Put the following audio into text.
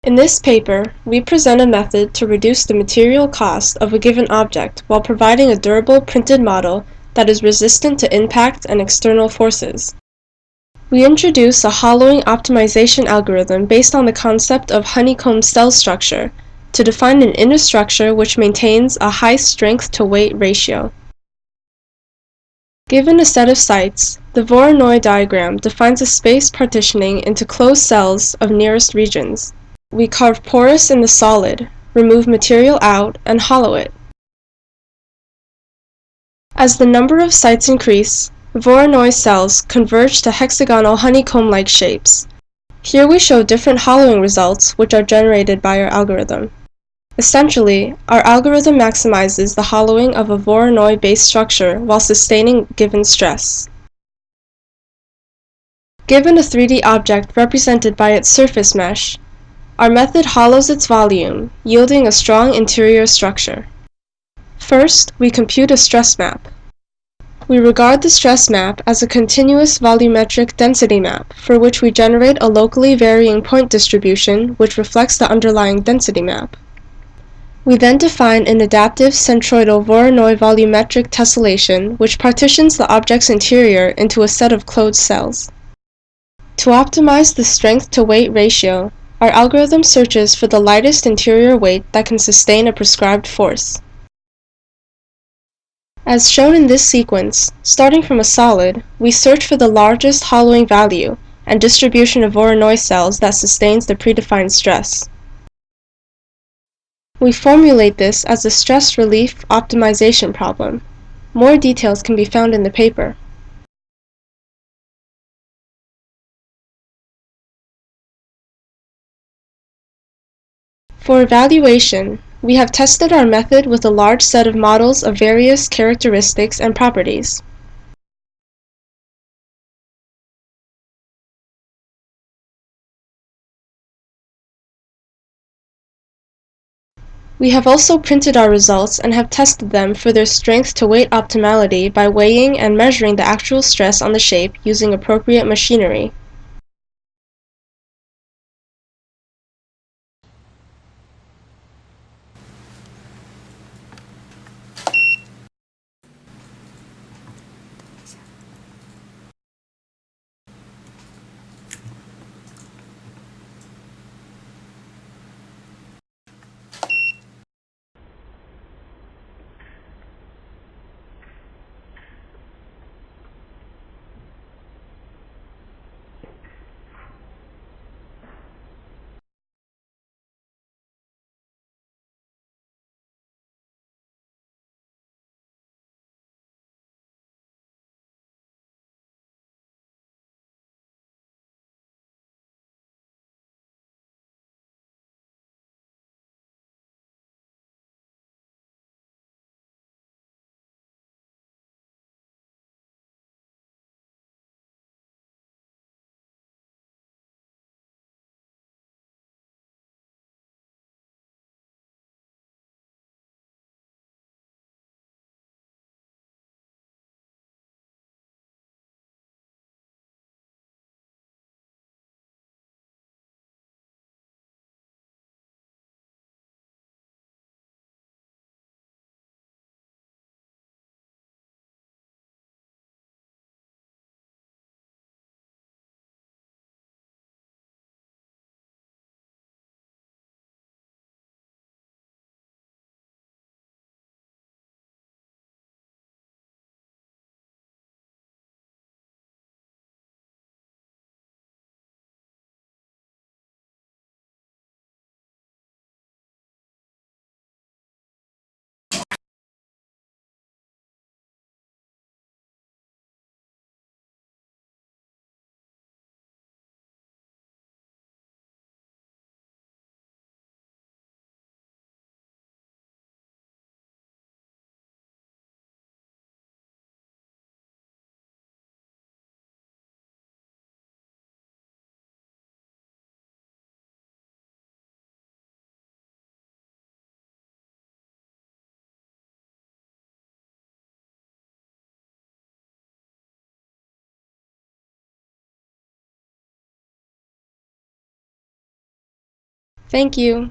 In this paper, we present a method to reduce the material cost of a given object while providing a durable printed model that is resistant to impact and external forces. We introduce a hollowing optimization algorithm based on the concept of honeycomb cell structure to define an inner structure which maintains a high strength-to-weight ratio. Given a set of sites, the Voronoi diagram defines a space partitioning into closed cells of nearest regions. We carve porous in the solid, remove material out, and hollow it. As the number of sites increase, Voronoi cells converge to hexagonal honeycomb-like shapes. Here we show different hollowing results which are generated by our algorithm. Essentially, our algorithm maximizes the hollowing of a Voronoi-based structure while sustaining given stress. Given a 3D object represented by its surface mesh, our method hollows its volume, yielding a strong interior structure. First, we compute a stress map. We regard the stress map as a continuous volumetric density map, for which we generate a locally varying point distribution which reflects the underlying density map. We then define an adaptive centroidal Voronoi volumetric tessellation which partitions the object's interior into a set of closed cells. To optimize the strength-to-weight ratio, our algorithm searches for the lightest interior weight that can sustain a prescribed force. As shown in this sequence, starting from a solid, we search for the largest hollowing value and distribution of Voronoi cells that sustains the predefined stress. We formulate this as a stress relief optimization problem. More details can be found in the paper. For evaluation, we have tested our method with a large set of models of various characteristics and properties. We have also printed our results and have tested them for their strength-to-weight optimality by weighing and measuring the actual stress on the shape using appropriate machinery. Thank you.